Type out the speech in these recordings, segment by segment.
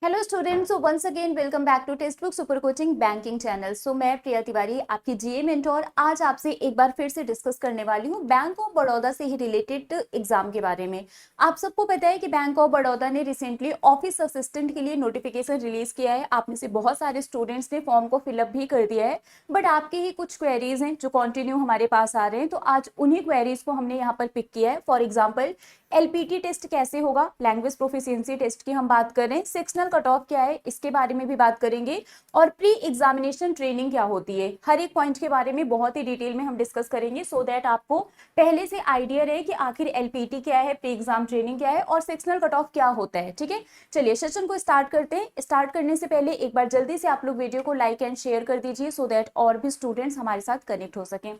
Hello students, so once again welcome back to text book super coaching banking channel. So मैं प्रिया तिवारी, आपकी जीए mentor, आज आपसे एक बार फिर से डिस्कस करने वाली हूँ बैंक ऑफ बड़ौदा से ही रिलेटेड एग्जाम के बारे में। आप सबको पता है कि बैंक ऑफ बड़ौदा ने रिसेंटली ऑफिस असिस्टेंट के लिए नोटिफिकेशन रिलीज किया है। आप में से बहुत सारे स्टूडेंट्स ने फॉर्म को फिलअप भी कर दिया है, बट आपके ही कुछ क्वेरीज हैं जो कंटिन्यू हमारे पास आ रहे हैं, तो आज उन्हीं क्वेरीज को हमने यहाँ पर पिक किया है। फॉर एग्जाम्पल, एलपीटी टेस्ट कैसे होगा, लैंग्वेज प्रोफिशिएंसी टेस्ट की हम बात कर रहे हैं, सेक्शनल कट ऑफ क्या है इसके बारे में भी बात करेंगे, और प्री एग्जामिनेशन ट्रेनिंग क्या होती है, हर एक पॉइंट के बारे में बहुत ही डिटेल में हम डिस्कस करेंगे, सो दैट आपको पहले से आइडिया रहे कि आखिर एलपीटी क्या है, प्री एग्जाम ट्रेनिंग क्या है और सेक्शनल कट ऑफ क्या होता है। ठीक है, चलिए सेशन को स्टार्ट करते हैं। स्टार्ट करने से पहले एक बार जल्दी से आप लोग वीडियो को लाइक एंड शेयर कर दीजिए, सो दैट और भी स्टूडेंट्स हमारे साथ कनेक्ट हो सकें।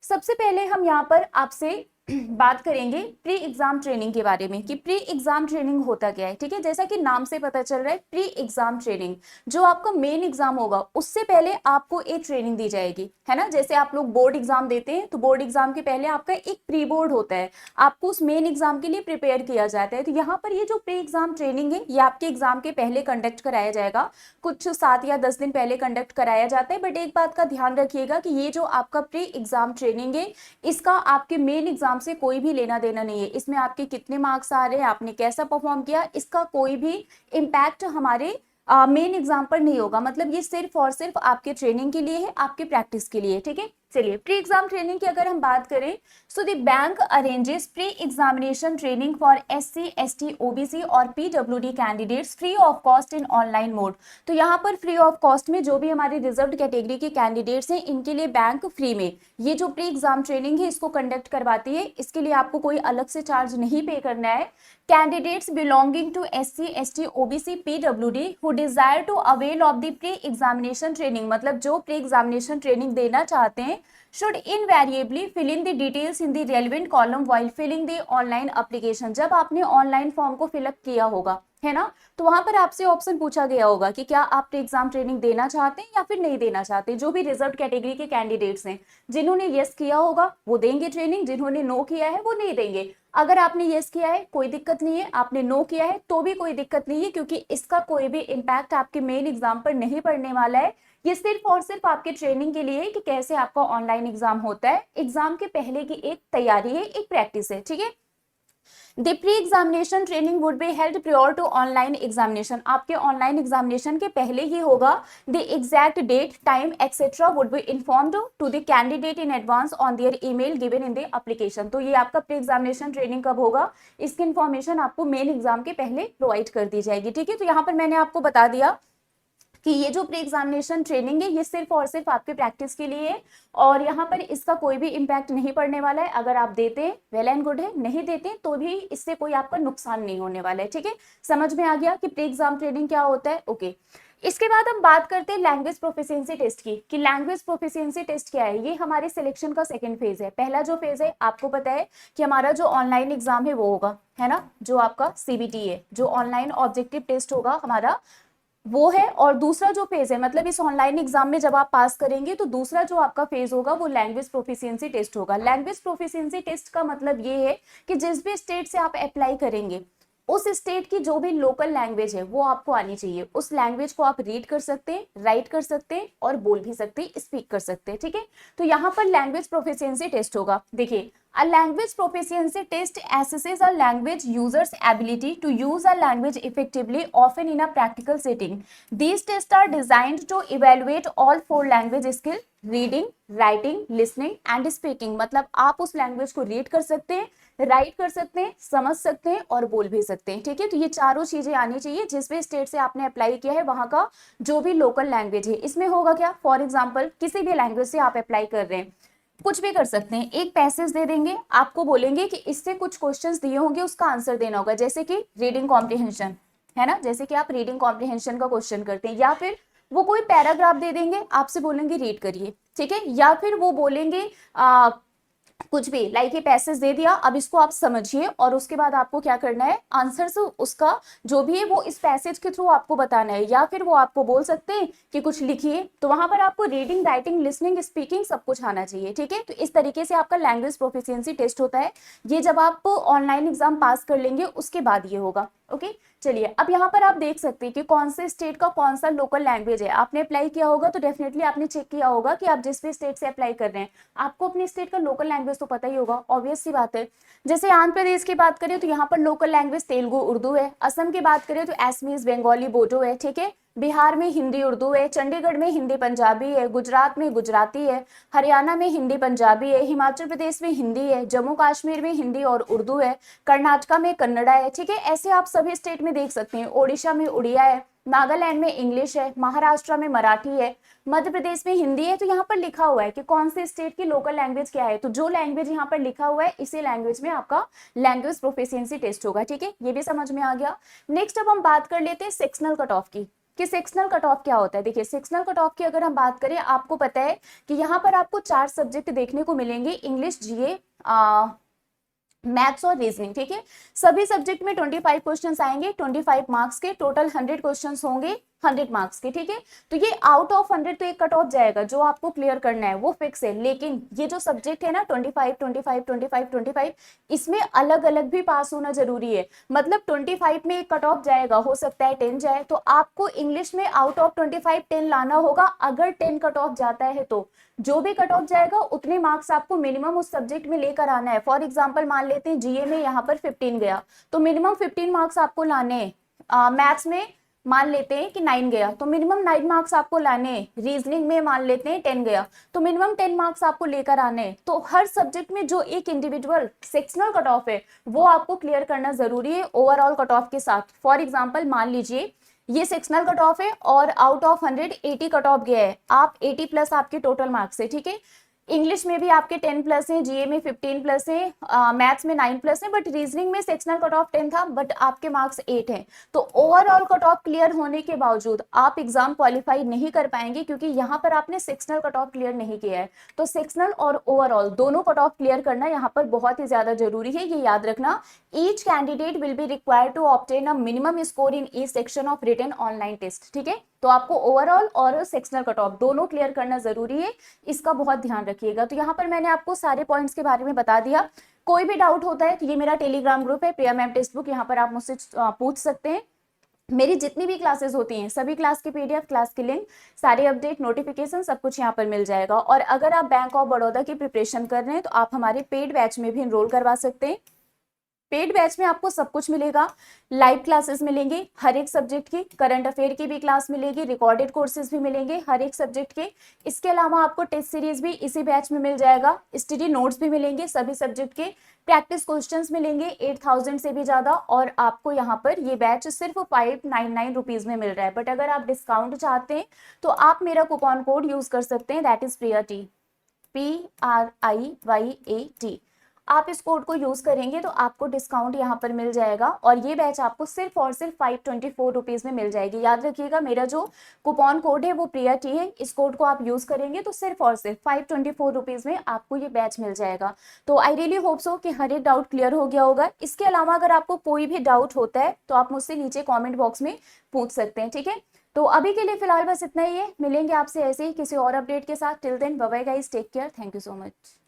सबसे पहले हम यहाँ पर आपसे बात करेंगे प्री एग्जाम ट्रेनिंग के बारे में कि प्री एग्जाम ट्रेनिंग होता क्या है। ठीक है, जैसा कि नाम से पता चल रहा है, प्री एग्जाम ट्रेनिंग, जो आपका मेन एग्जाम होगा उससे पहले आपको एक ट्रेनिंग दी जाएगी, है ना। जैसे आप लोग बोर्ड एग्जाम देते हैं तो बोर्ड एग्जाम के पहले आपका एक प्री बोर्ड होता है, आपको उस मेन एग्जाम के लिए प्रिपेयर किया जाता है। तो यहाँ पर ये जो प्री एग्जाम ट्रेनिंग है ये आपके एग्जाम के पहले कंडक्ट कराया जाएगा, कुछ 7 या 10 दिन पहले कंडक्ट कराया जाता है। बट एक बात का ध्यान रखिएगा कि ये जो आपका प्री एग्जाम ट्रेनिंग है इसका आपके मेन एग्जाम से कोई भी लेना देना नहीं है। इसमें आपके कितने मार्क्स आ रहे हैं, आपने कैसा परफॉर्म किया, इसका कोई भी इम्पैक्ट हमारे मेन एग्जाम पर नहीं होगा। मतलब ये सिर्फ और सिर्फ आपके ट्रेनिंग के लिए है, आपके प्रैक्टिस के लिए। ठीक है, चलिए प्री एग्जाम ट्रेनिंग की अगर हम बात करें, so the bank arranges pre examination training for SC, ST, OBC और PWD candidates free of cost in online mode. तो यहाँ पर फ्री ऑफ कॉस्ट में जो भी हमारे रिजर्व्ड कैटेगरी के कैंडिडेट्स हैं इनके लिए बैंक फ्री में ये जो प्री एग्जाम ट्रेनिंग है इसको कंडक्ट करवाती है। इसके लिए आपको कोई अलग से चार्ज नहीं पे करना है। Candidates belonging to SC, ST, OBC, PWD who desire to avail of the pre examination training, मतलब जो प्री एग्जामिनेशन ट्रेनिंग देना चाहते हैं, should invariably fill in the details in the relevant column while filling the online application। जब आपने online form को fill up किया होगा, है ना, तो वहां पर आपसे ऑप्शन पूछा गया होगा कि क्या आप एग्जाम ट्रेनिंग देना चाहते हैं या फिर नहीं देना चाहते। जो भी रिजर्व कैटेगरी के कैंडिडेट्स हैं, जिन्होंने यस किया होगा वो देंगे ट्रेनिंग, जिन्होंने नो किया है वो नहीं देंगे। अगर आपने यस किया है कोई दिक्कत नहीं है, आपने नो किया है तो भी कोई दिक्कत नहीं है, क्योंकि इसका कोई भी इम्पैक्ट आपके मेन एग्जाम पर नहीं पड़ने वाला है। ये सिर्फ और सिर्फ आपके ट्रेनिंग के लिए है कि कैसे आपका ऑनलाइन एग्जाम होता है। एग्जाम के पहले की एक तैयारी है, एक प्रैक्टिस है। ठीक है, the pre examination training would be held prior to online examination. आपके ऑनलाइन एग्जामिनेशन के पहले ही होगा। The exact date, time etcetera would be informed to the candidate in advance on their email given in the application. तो ये आपका pre examination training कब होगा, इसकी इन्फॉर्मेशन आपको मेन एग्जाम के पहले प्रोवाइड कर दी जाएगी। ठीक है, तो यहाँ पर मैंने आपको बता दिया कि ये जो प्री एग्जामिनेशन ट्रेनिंग है ये सिर्फ और सिर्फ आपके प्रैक्टिस के लिए है, और यहाँ पर इसका कोई भी इम्पैक्ट नहीं पड़ने वाला है। अगर आप देते हैं वेल एंड गुड है, नहीं देते तो भी इससे कोई आपका नुकसान नहीं होने वाला है। ठीक है, समझ में आ गया कि प्री एग्जाम ट्रेनिंग क्या होता है। ओके, इसके बाद हम बात करते हैं लैंग्वेज प्रोफिशिएंसी टेस्ट की कि लैंग्वेज प्रोफिशिएंसी टेस्ट क्या है। ये हमारे सिलेक्शन का सेकंड फेज है। पहला जो फेज है आपको पता है कि हमारा जो ऑनलाइन एग्जाम है वो होगा, है ना, जो आपका सीबीटी है, जो ऑनलाइन ऑब्जेक्टिव टेस्ट होगा हमारा वो है। और दूसरा जो फेज है, मतलब इस ऑनलाइन एग्जाम में जब आप पास करेंगे तो दूसरा जो आपका फेज होगा वो लैंग्वेज प्रोफिशिएंसी टेस्ट होगा। लैंग्वेज प्रोफिशिएंसी टेस्ट का मतलब ये है कि जिस भी स्टेट से आप अप्लाई करेंगे उस स्टेट की जो भी लोकल लैंग्वेज है वो आपको आनी चाहिए। उस लैंग्वेज को आप रीड कर सकते हैं, राइट कर सकते हैं और बोल भी सकते हैं, स्पीक कर सकते हैं। ठीक है, तो यहाँ पर लैंग्वेज प्रोफिशिएंसी टेस्ट होगा। देखिए, a language proficiency test assesses a language user's ability to use a language effectively, often in a practical setting. These tests are designed to evaluate all 4 language skills: reading, writing, listening and speaking। मतलब आप उस language को read कर सकते हैं, right कर सकते हैं, समझ सकते हैं और बोल भी सकते हैं। ठीक है, तो ये चारों चीजें आनी चाहिए जिस भी स्टेट से आपने अप्लाई किया है वहां का जो भी लोकल लैंग्वेज है। इसमें होगा क्या, फॉर एग्जाम्पल किसी भी लैंग्वेज से आप अप्लाई कर रहे हैं, कुछ भी कर सकते हैं। एक पैसेज दे देंगे, आपको बोलेंगे कि इससे कुछ क्वेश्चंस दिए होंगे, उसका आंसर देना होगा, जैसे कि रीडिंग कॉम्प्रिहेंशन, है ना, जैसे कि आप रीडिंग कॉम्प्रिहेंशन का क्वेश्चन करते हैं। या फिर वो कोई पैराग्राफ दे देंगे, आपसे बोलेंगे रीड करिए। ठीक है, या फिर वो बोलेंगे कुछ भी, लाइक ये पैसेज दे दिया, अब इसको आप समझिए और उसके बाद आपको क्या करना है, आंसर उसका जो भी है वो इस पैसेज के थ्रू आपको बताना है। या फिर वो आपको बोल सकते हैं कि कुछ लिखिए, तो वहां पर आपको रीडिंग, राइटिंग, लिसनिंग, स्पीकिंग सब कुछ आना चाहिए। ठीक है, तो इस तरीके से आपका लैंग्वेज प्रोफिशिएंसी टेस्ट होता है। ये जब आप ऑनलाइन एग्जाम पास कर लेंगे उसके बाद ये होगा। ओके, चलिए अब यहाँ पर आप देख सकते हैं कि कौन से स्टेट का कौन सा लोकल लैंग्वेज है। आपने अप्लाई किया होगा तो डेफिनेटली आपने चेक किया होगा कि आप जिस भी स्टेट से अप्लाई कर रहे हैं आपको अपने स्टेट का लोकल लैंग्वेज तो पता ही होगा, ऑब्वियस सी बात है। जैसे आंध्र प्रदेश की बात करें तो यहाँ पर लोकल लैंग्वेज तेलुगु उर्दू है। असम की बात करें तो असमीज बंगाली बोडो है, ठीक है। बिहार में हिंदी उर्दू है, चंडीगढ़ में हिंदी पंजाबी है, गुजरात में गुजराती है, हरियाणा में हिंदी पंजाबी है, हिमाचल प्रदेश में हिंदी है, जम्मू कश्मीर में हिंदी और उर्दू है, कर्नाटका में कन्नड़ा है, ठीक है। ऐसे आप सभी स्टेट में देख सकते हैं। ओडिशा में उड़िया है, नागालैंड में इंग्लिश है, महाराष्ट्र में मराठी है, मध्य प्रदेश में हिंदी है। तो यहाँ पर लिखा हुआ है कि कौन से स्टेट की लोकल लैंग्वेज क्या है, तो जो लैंग्वेज यहाँ पर लिखा हुआ है इसी लैंग्वेज में आपका लैंग्वेज प्रोफिशिएंसी टेस्ट होगा, ठीक है। ये भी समझ में आ गया। नेक्स्ट अब हम बात कर लेते हैं सेक्शनल कट ऑफ की, कि सेक्शनल कट ऑफ क्या होता है। देखिए सेक्शनल कट ऑफ की अगर हम बात करें, आपको पता है कि यहाँ पर आपको 4 सब्जेक्ट देखने को मिलेंगे, इंग्लिश, जीए, मैथ्स और रीजनिंग, ठीक है। सभी सब्जेक्ट में 25 क्वेश्चंस आएंगे, 25 मार्क्स के, टोटल 100 क्वेश्चंस होंगे 100 मार्क्स के, ठीक है। तो ये आउट ऑफ 100 तो एक कट ऑफ जाएगा, जो आपको क्लियर करना है वो फिक्स है। लेकिन ये जो सब्जेक्ट है ना 25 25 25 25, इसमें अलग अलग भी पास होना जरूरी है। मतलब 25 में एक कट ऑफ जाएगा, हो सकता है 10 जाए, तो आपको इंग्लिश में आउट ऑफ 25 10 लाना होगा। अगर 10 कट ऑफ जाता है तो जो भी कट ऑफ जाएगा उतने मार्क्स आपको मिनिमम उस सब्जेक्ट में लेकर आना है। फॉर एग्जाम्पल मान लेते हैं जीए में यहाँ पर 15 गया तो मिनिमम 15 मार्क्स आपको लाने हैं। मैथ्स में मान लेते हैं कि 9 गया तो मिनिमम 9 मार्क्स आपको लाने हैं। रीजनिंग में मान लेते हैं 10 गया तो मिनिमम 10 मार्क्स आपको लेकर आने हैं। तो हर सब्जेक्ट में जो एक इंडिविजुअल सेक्शनल कट ऑफ है वो आपको क्लियर करना जरूरी है ओवरऑल कट ऑफ के साथ। फॉर एग्जाम्पल मान लीजिए ये सेक्शनल कट ऑफ है और आउट ऑफ 100 80 कट ऑफ गया है, आप 80 प्लस आपके टोटल मार्क्स है, ठीक है। इंग्लिश में भी आपके 10 प्लस है, जीए में 15 प्लस है, मैथ्स में 9 प्लस है, बट रीजनिंग में सेक्शनल कट ऑफ 10 था बट आपके मार्क्स 8 हैं। तो ओवरऑल कट ऑफ क्लियर होने के बावजूद आप एग्जाम क्वालिफाई नहीं कर पाएंगे, क्योंकि यहाँ पर आपने सेक्शनल कट ऑफ क्लियर नहीं किया है। तो सेक्शनल और ओवरऑल दोनों कट ऑफ क्लियर करना यहाँ पर बहुत ही ज्यादा जरूरी है, ये याद रखना। Each candidate will be required to obtain a minimum score in each section of written online test, ठीक है। तो आपको ओवरऑल और सेक्शनल कट ऑफ दोनों क्लियर करना जरूरी है, इसका बहुत ध्यान रखिएगा। तो यहाँ पर मैंने आपको सारे पॉइंट्स के बारे में बता दिया। कोई भी डाउट होता है तो ये मेरा टेलीग्राम ग्रुप है प्रिया मैम टेक्स्ट बुक, यहाँ पर आप मुझसे पूछ सकते हैं। मेरी जितनी भी क्लासेस होती हैं सभी क्लास के पीडीएफ, क्लास की लिंक, सारे अपडेट, नोटिफिकेशन सब कुछ यहाँ पर मिल जाएगा। और अगर आप बैंक ऑफ बड़ौदा की प्रिपरेशन कर रहे हैं तो आप हमारे पेड बैच में भी इनरोल करवा सकते हैं। पेड बैच में आपको सब कुछ मिलेगा, लाइव क्लासेस मिलेंगे हर एक सब्जेक्ट की, करंट अफेयर की भी क्लास मिलेगी, रिकॉर्डेड कोर्सेज भी मिलेंगे हर एक सब्जेक्ट के। इसके अलावा आपको टेस्ट सीरीज भी इसी बैच में मिल जाएगा, स्टडी नोट्स भी मिलेंगे सभी सब्जेक्ट के, प्रैक्टिस क्वेश्चंस मिलेंगे 8000 से भी ज्यादा। और आपको यहाँ पर ये बैच सिर्फ 599 रुपीज में मिल रहा है। बट अगर आप डिस्काउंट चाहते हैं तो आप मेरा कूपन कोड यूज कर सकते हैं, दैट इज प्रियाटी, PRIYAT। आप इस कोड को यूज करेंगे तो आपको डिस्काउंट यहाँ पर मिल जाएगा और ये बैच आपको सिर्फ और सिर्फ 524 रुपीज में मिल जाएगी। याद रखिएगा मेरा जो कूपन कोड है वो प्रिया टी है, इस कोड को आप यूज करेंगे तो सिर्फ और सिर्फ 524 रुपीज में आपको ये बैच मिल जाएगा। तो आई रियली होप सो कि हर एक डाउट क्लियर हो गया होगा। इसके अलावा अगर आपको कोई भी डाउट होता है तो आप मुझसे नीचे कॉमेंट बॉक्स में पूछ सकते हैं, ठीक है। तो अभी के लिए फिलहाल बस इतना ही है, मिलेंगे आपसे ऐसे ही किसी और अपडेट के साथ। Till then bye bye guys, take care, thank you so much.